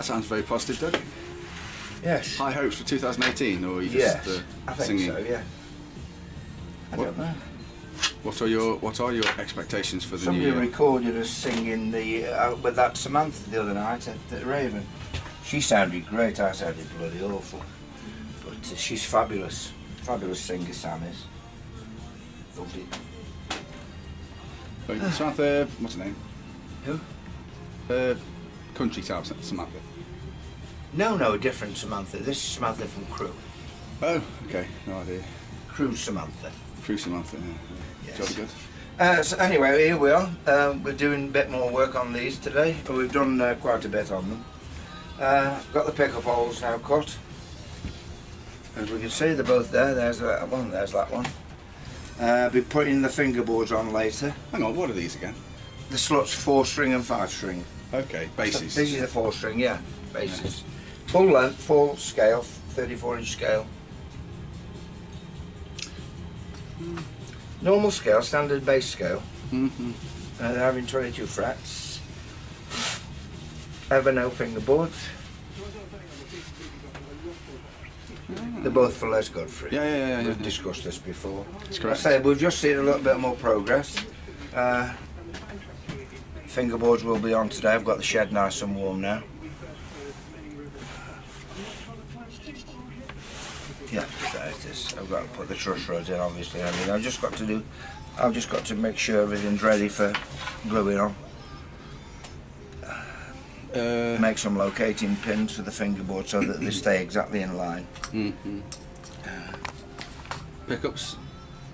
That sounds very positive, Doug. Yes. High hopes for 2018, or are you Yes, just I think singing? so, yeah. I don't know. What are your expectations for the new Somebody year? recorded us singing with that Samantha the other night at the Raven. She sounded great, I sounded bloody awful. But she's fabulous. Fabulous singer, Sam is. Lovely. Samantha, what's her name? Who? Country type Samantha. No, different Samantha. This is Samantha from Crew. Oh, okay, no idea. Crew Samantha. Crew Samantha, yeah. Yes. Jolly good. So anyway, here we are. We're doing a bit more work on these today, but we've done quite a bit on them. Got the pickup holes now cut. As we can see, they're both there. There's that one, there's that one. Be putting the fingerboards on later. Hang on, what are these again? The Sluts 4-string and 5-string. Okay, basses. So this is a 4-string, yeah, basses. Full length, full scale, 34-inch scale. Normal scale, standard bass scale. They're having 22 frets. Ever no fingerboards. They're both for Les Godfrey. Yeah. We've discussed this before. That's correct. I say we've just seen a little bit more progress. Fingerboards will be on today. I've got the shed nice and warm now. Yeah, there it is. I've got to put the truss rods in, obviously. I mean, I've just got to make sure everything's ready for gluing on. Make some locating pins for the fingerboard so that they stay exactly in line. Pickups?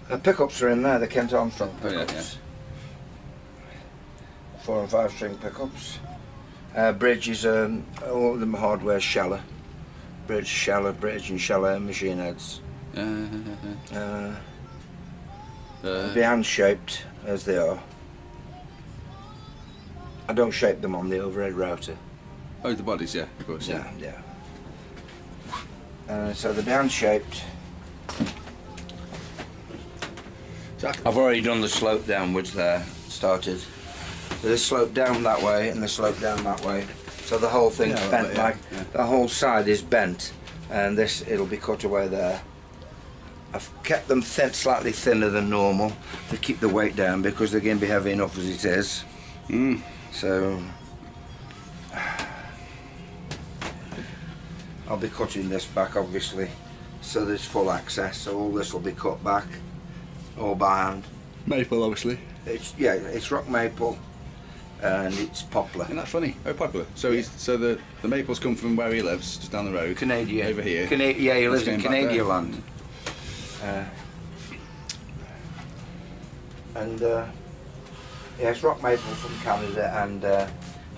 The pickups are in there, the Kent Armstrong pickups. Oh, yeah. 4 and 5 string pickups. Bridge is all the hardware sheller. Bridge and sheller machine heads. Behind shaped as they are. I don't shape them on the overhead router. Oh, the bodies, yeah, of course. Yeah. So they're behind shaped. I've already done the slope downwards there, started. This slope down that way and the slope down that way. So the whole thing's bent, the whole side is bent, and it'll be cut away there. I've kept them slightly thinner than normal to keep the weight down because they're going to be heavy enough as it is. So I'll be cutting this back obviously, so there's full access. So all this will be cut back, all by hand. Maple, obviously. It's rock maple. And it's poplar. Isn't that funny? Oh, poplar. So the maples come from where he lives, just down the road. Canadian. Over here. Yeah, he lives in Canadian land. It's rock maple from Canada and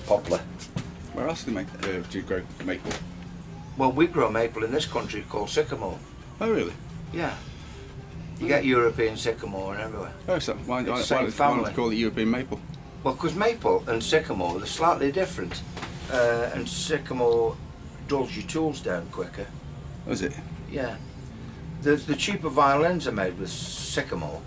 poplar. Where else do you grow maple? Well, we grow maple in this country called sycamore. Oh, really? Yeah. You get European sycamore and everywhere. Oh, so why don't you call it European maple? Well, because maple and sycamore, they're slightly different. And sycamore dulls your tools down quicker. Is it? Yeah. The cheaper violins are made with sycamore.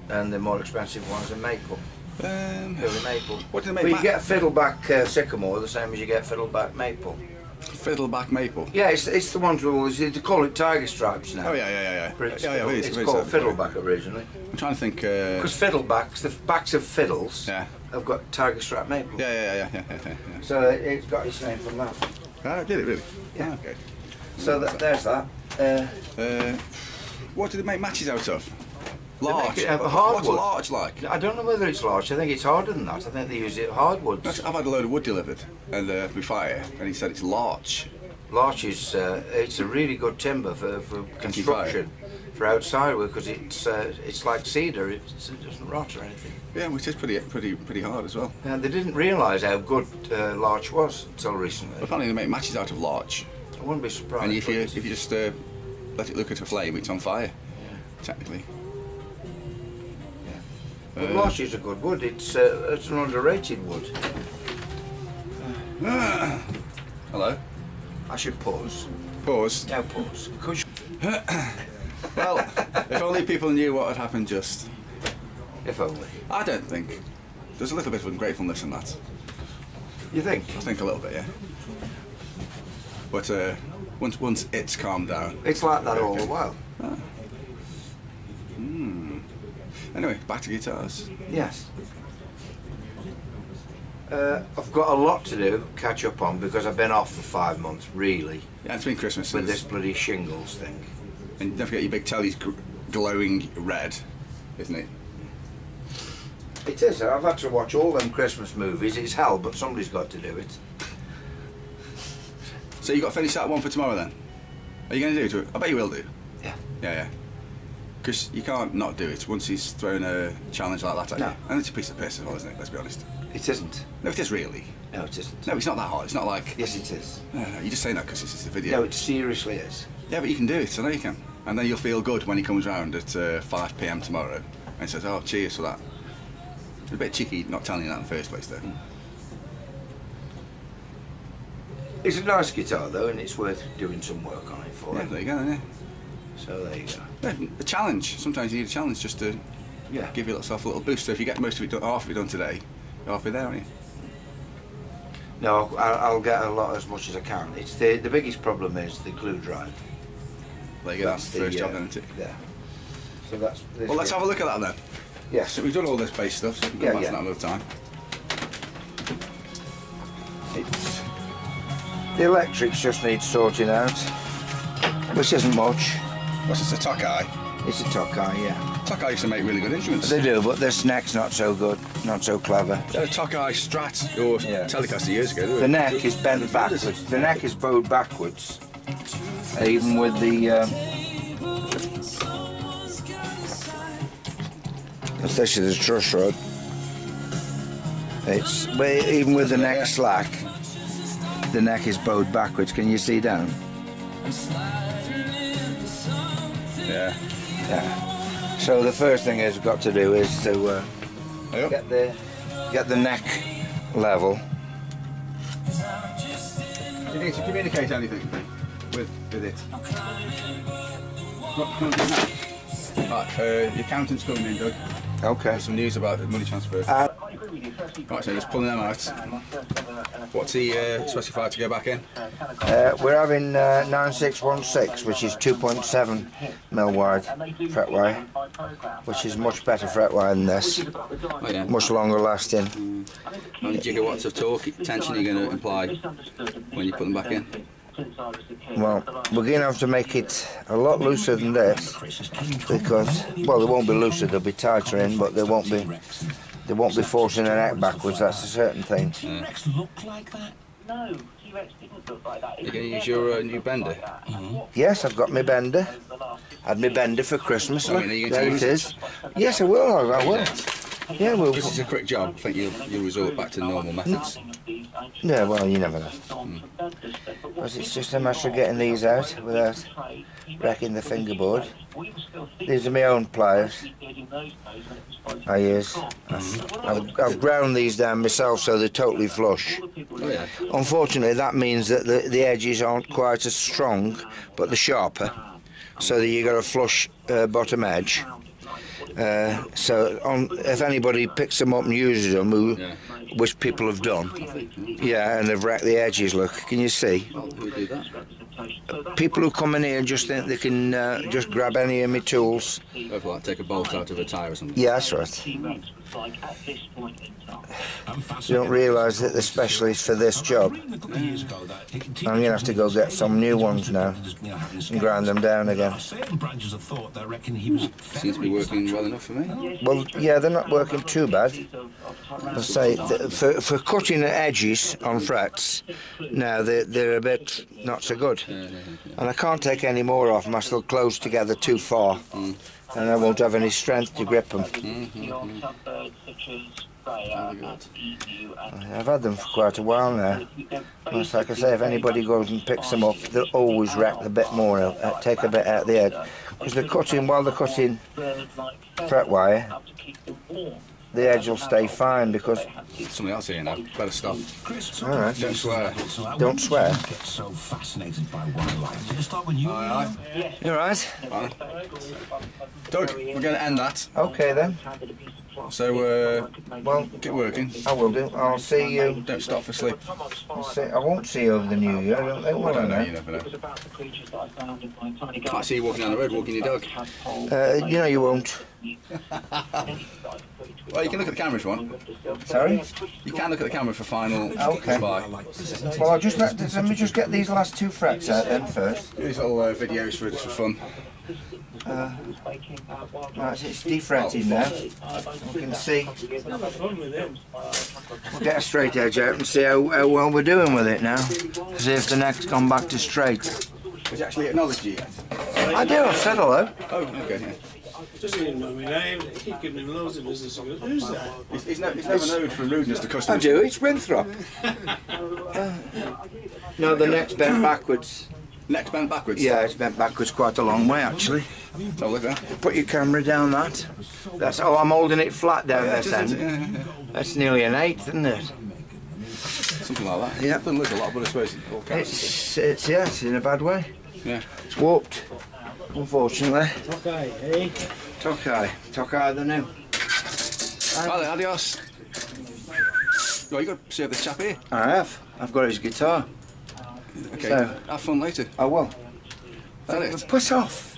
And the more expensive ones are maple. Purely maple. What do they make? Well, you get fiddleback sycamore the same as you get fiddleback maple. Fiddleback maple? Yeah, it's the ones with they call it tiger stripes now. Oh yeah. It's called fiddleback originally. I'm trying to think. Because fiddlebacks, the backs of fiddles, have got tiger stripe maple. Yeah. So it's got its name from that. Ah, did it really? Yeah. Ah, okay. So there's that. What do they make matches out of? Larch. What's larch like? I don't know whether it's larch. I think it's harder than that. I think they use it hardwoods. I've had a load of wood delivered and with fire, and he said it's larch. Larch is it's a really good timber for construction, for outside because it's like cedar. It doesn't rot or anything. Yeah, which is pretty hard as well. And they didn't realise how good larch was until recently. Well, apparently they make matches out of larch. I wouldn't be surprised. And if you just let it look at a flame, it's on fire. Yeah. Technically. But larch is a good wood. It's an underrated wood. Hello. I should pause. Pause. No, pause. Well, if only people knew what had happened just. If only. I don't think. There's a little bit of ungratefulness in that. You think? I think a little bit, yeah. But once it's calmed down, it's like that all the while. Ah. Anyway, back to guitars. Yes. I've got a lot to do, catch up on, because I've been off for 5 months, really. Yeah, it's been Christmas. With this bloody shingles thing. And don't forget your big telly's glowing red, isn't it? It is. I've had to watch all them Christmas movies. It's hell, but somebody's got to do it. So you got to finish that one for tomorrow then? Are you going to do it? I bet you will do. Yeah. Yeah. Because you can't not do it once he's thrown a challenge like that at you. And it's a piece of piss as well, isn't it? Let's be honest. It isn't. No, it is really. No, it isn't. No, it's not that hard. It's not like... Yes, it is. No, you're just saying that because this is the video. No, it seriously is. Yeah, but you can do it. I know you can. And then you'll feel good when he comes round at 5 PM tomorrow and says, "Oh, cheers for that." It's a bit cheeky not telling you that in the first place, though. It's a nice guitar, though, and it's worth doing some work on it for. Yeah, there you go, then, yeah. So there you go. Yeah, a challenge. Sometimes you need a challenge just to give yourself a little boost. So if you get most of it done, half of it done today, you're halfway there, aren't you? No, I'll get a lot as much as I can. It's the biggest problem is the glue drive. There you go. That's the first job, then, isn't it? Yeah. So that's. Well, let's have a look at that then. Yes. So we've done all this base stuff. So we can come back to that another time. It's the electrics just need sorting out, which isn't much. What's this, a Tokai? It's a Tokai, yeah. Tokai used to make really good instruments. They do, but this neck's not so good, not so clever. They had a Tokai Strat or Telecaster years ago. The neck is bent backwards. The neck is bowed backwards, even with the. Especially the truss rod. It's even with the neck slack. The neck is bowed backwards. Can you see down? Yeah. Yeah. So the first thing I've got to do is to get the neck level. You need to communicate anything with it. Right, your accountant's coming in, Doug. Okay. There's some news about the money transfer. Right, so just pulling them out. What's he specified to go back in? We're having 9616, which is 2.7 mil wide fret wire, which is much better fret wire than this. Oh, yeah. Much longer lasting. How many gigawatts of torque tension are you going to imply when you put them back in? Well, we're going to have to make it a lot looser than this, because, well, they won't be looser, they'll be tighter in, but they won't be forcing the neck backwards, that's a certain thing. Yeah. You're going to use your new bender? Yes, I've got my bender. Had my bender for Christmas, look, there it is. Yes, I will, I will. Yeah, well. This is a quick job. I think you'll resort back to normal methods. Yeah, well, you never know. Because it's just a matter of getting these out without wrecking the fingerboard. These are my own pliers I use. I've ground these down myself so they're totally flush. Oh, yeah. Unfortunately, that means that the edges aren't quite as strong, but they're sharper, so that you've got a flush bottom edge. So if anybody picks them up and uses them, which people have done, and they've wrecked the edges, look, can you see? Who would do that? People who come in here and just think they can just grab any of my tools. Like take a bolt out of a tyre or something? Yeah, that's right. You don't realise that they're specialists for this job. I'm going to have to go get some new ones now and grind them down again. Seems to be working well enough for me. Well, yeah, they're not working too bad. I say, for cutting the edges on frets, now they're a bit not so good. And I can't take any more off them, they'll close together too far. And I won't have any strength to grip them. I've had them for quite a while now. It's like I say, if anybody goes and picks them up, they'll always wreck a bit more, take a bit out of the edge. Because while they're cutting fret wire, the edge will stay fine because... Something else here now, better stop. Alright. Don't swear. Don't swear. Aye. You alright? Doug, we're going to end that. Okay then. So, well, get working. I will do. I'll see you. Don't stop for sleep. I won't see you over the New Year. I don't think. I don't know, you never know. Might see you walking down the road, walking your dog. You know you won't. Well, you can look at the camera if you want. Sorry? You can look at the camera for final Okay. spy. Well, I'll just let me just get these last 2 frets out then first. These little videos for just for fun. Right, it's defretted now. We can see. We'll get a straight edge out and see how well we're doing with it now. See if the neck's gone back to straight. Has he actually acknowledged you yet? I do, I've said hello. Oh, okay, yeah. Just didn't know my name. He keep giving him loads of business. He goes, who's that? He's never known for rudeness to customers. I do, it's Winthrop. No, the neck's bent backwards. Neck's bent backwards? Yeah, it's bent backwards quite a long way actually. So look at that. Put your camera down that. That's I'm holding it flat down this end. Yeah. That's nearly an 1/8, isn't it? Something like that. Yeah. Doesn't look a lot, but I suppose it all counts. It's in a bad way. Yeah. It's warped, unfortunately. Tokai, eh? Tokai the new. Vale, adios. Well, you got to serve the chap here. I have. I've got his guitar. Okay, So- have fun later. I will. Is that it? Push off.